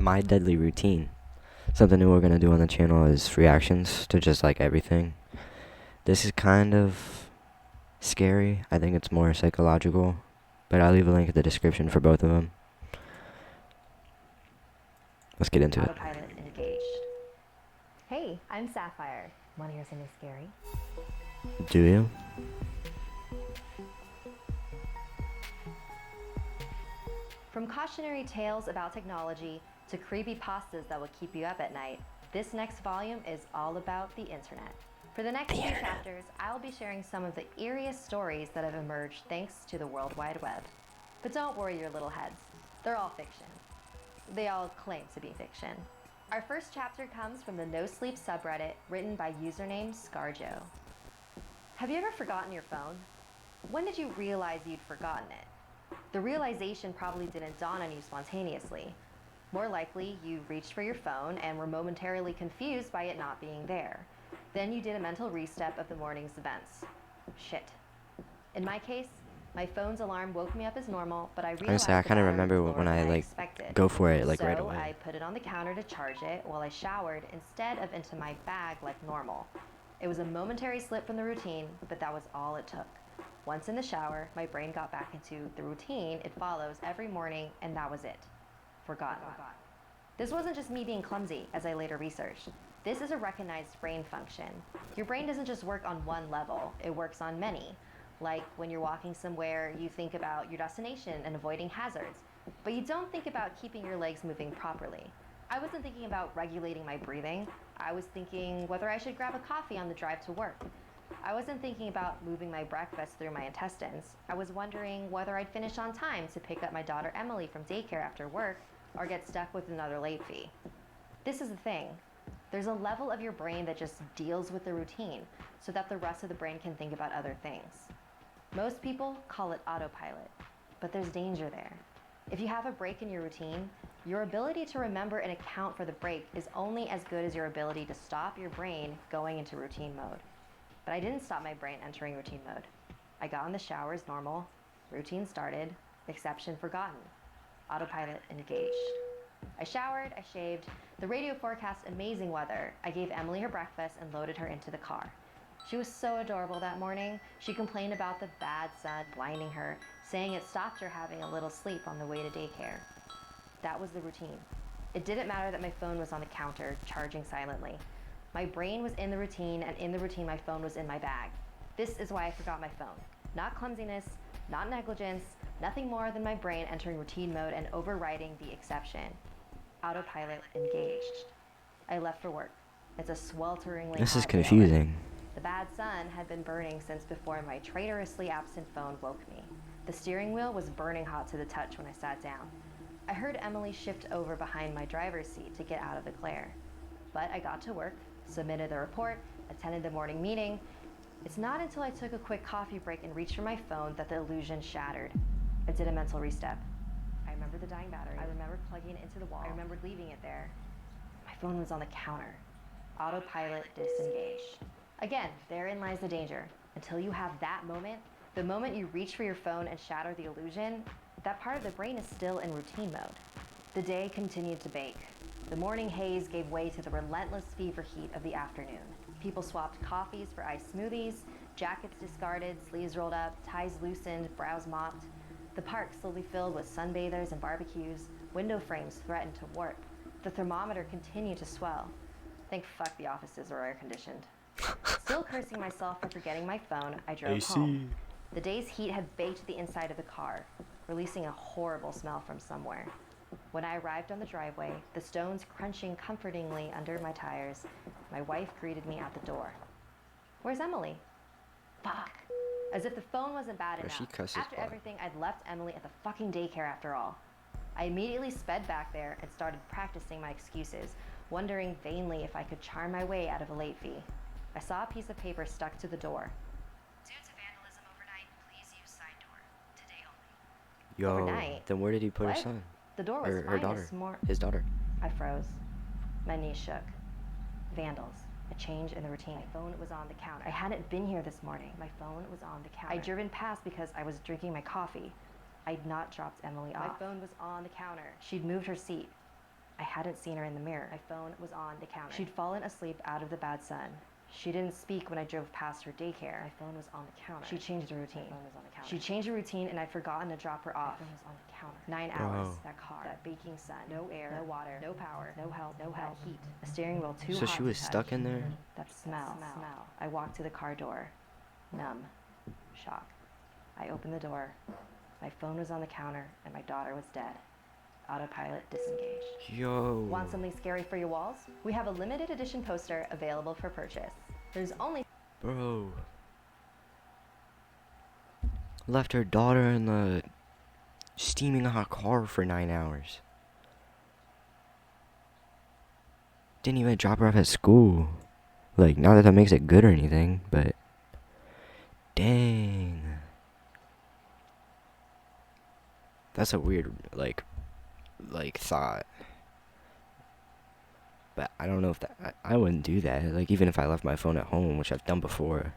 my deadly routine. Something new we're gonna do on the channel is reactions to just like everything. This is kind of scary. I think it's more psychological, but I'll leave a link in the description for both of them. Let's get into it. Autopilot engaged. Hey, I'm Sapphire. Want to hear something scary? Do you? From cautionary tales about technology to creepypastas that will keep you up at night, this next volume is all about the internet. For the next few chapters, I'll be sharing some of the eeriest stories that have emerged thanks to the World Wide Web. But don't worry your little heads, they're all fiction. They all claim to be fiction. Our first chapter comes from the No Sleep subreddit written by username Scarjo. Have you ever forgotten your phone? When did you realize you'd forgotten it? The realization probably didn't dawn on you spontaneously. More likely, you reached for your phone and were momentarily confused by it not being there. Then you did a mental restep of the morning's events. Shit. In my case, my phone's alarm woke me up as normal, but I realized Honestly, I kind of remember when I like expected. go for it like So right away. I put it on the counter to charge it while I showered instead of into my bag like normal. It was a momentary slip from the routine, but that was all it took. Once in the shower, my brain got back into the routine it follows every morning, and that was it. Forgotten. This wasn't just me being clumsy, as I later researched. This is a recognized brain function. Your brain doesn't just work on one level, it works on many. Like when you're walking somewhere, you think about your destination and avoiding hazards, but you don't think about keeping your legs moving properly. I wasn't thinking about regulating my breathing. I was thinking whether I should grab a coffee on the drive to work. I wasn't thinking about moving my breakfast through my intestines. I was wondering whether I'd finish on time to pick up my daughter Emily from daycare after work or get stuck with another late fee. This is the thing. There's a level of your brain that just deals with the routine so that the rest of the brain can think about other things. Most people call it autopilot, but there's danger there. If you have a break in your routine, your ability to remember and account for the break is only as good as your ability to stop your brain going into routine mode. But I didn't stop my brain entering routine mode. I got in the shower as normal, routine started, exception forgotten, autopilot engaged. I showered, I shaved, the radio forecast amazing weather. I gave Emily her breakfast and loaded her into the car. She was so adorable that morning. She complained about the bad sun blinding her, saying it stopped her having a little sleep on the way to daycare. That was the routine. It didn't matter that my phone was on the counter, charging silently. My brain was in the routine, and in the routine my phone was in my bag. This is why I forgot my phone. Not clumsiness, not negligence, nothing more than my brain entering routine mode and overriding the exception. Autopilot engaged. I left for work. It's a swelteringly This is hot day already. confusing. The bad sun had been burning since before my traitorously absent phone woke me. The steering wheel was burning hot to the touch when I sat down. I heard Emily shift over behind my driver's seat to get out of the glare. But I got to work, submitted the report, attended the morning meeting. It's not until I took a quick coffee break and reached for my phone that the illusion shattered. I did a mental restep. I remember the dying battery. I remembered plugging it into the wall. I remembered leaving it there. My phone was on the counter. Autopilot disengaged. Again, therein lies the danger. Until you have that moment, the moment you reach for your phone and shatter the illusion, that part of the brain is still in routine mode. The day continued to bake. The morning haze gave way to the relentless fever heat of the afternoon. People swapped coffees for iced smoothies, jackets discarded, sleeves rolled up, ties loosened, brows mopped. The park slowly filled with sunbathers and barbecues. Window frames threatened to warp. The thermometer continued to swell. Thank fuck the offices were air-conditioned. Still cursing myself for forgetting my phone, I drove home. The day's heat had baked the inside of the car, releasing a horrible smell from somewhere. When I arrived on the driveway, the stones crunching comfortingly under my tires, my wife greeted me at the door. Where's Emily? Fuck. As if the phone wasn't bad Bro, enough. she cusses After hard. everything, I'd left Emily at the fucking daycare after all. I immediately sped back there and started practicing my excuses, wondering vainly if I could charm my way out of a late fee. I saw a piece of paper stuck to the door. Due to vandalism overnight, please use side door. Today only. Yo, Overnight? then where did he put her What? son? The door was Or her fine daughter? this morning. His daughter. I froze. My knees shook. Vandals. A change in the routine. My phone was on the counter. I hadn't been here this morning. My phone was on the counter. I'd driven past because I was drinking my coffee. I'd not dropped Emily off. My phone was on the counter. She'd moved her seat. I hadn't seen her in the mirror. My phone was on the counter. She'd fallen asleep out of the bad sun. She didn't speak when I drove past her daycare. My phone was on the counter. She changed the routine. My phone was on the counter. She changed the routine and I'd forgotten to drop her off. My phone was on the counter. 9 hours. Bro. That car. That baking sun. No air. No water. No power. No help. No help. Heat. The steering wheel too So hot she to was touch. stuck in there? That smell. I walked to the car door. Numb. Shock. I opened the door. My phone was on the counter and my daughter was dead. Autopilot disengaged. Yo. Want something scary for your walls? We have a limited edition poster available for purchase. There's only Bro. Left her daughter in the steaming hot car for 9 hours. Didn't even drop her off at school. Like, not that that makes it good or anything, but dang. That's a weird, like thought. But I don't know if that, I wouldn't do that. Like, even if I left my phone at home, which I've done before,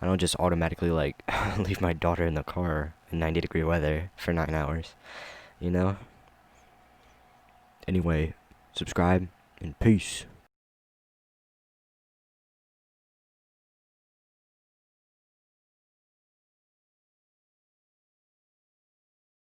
I don't just automatically, like, leave my daughter in the car in 90-degree weather for 9 hours, you know? Anyway, subscribe, and peace.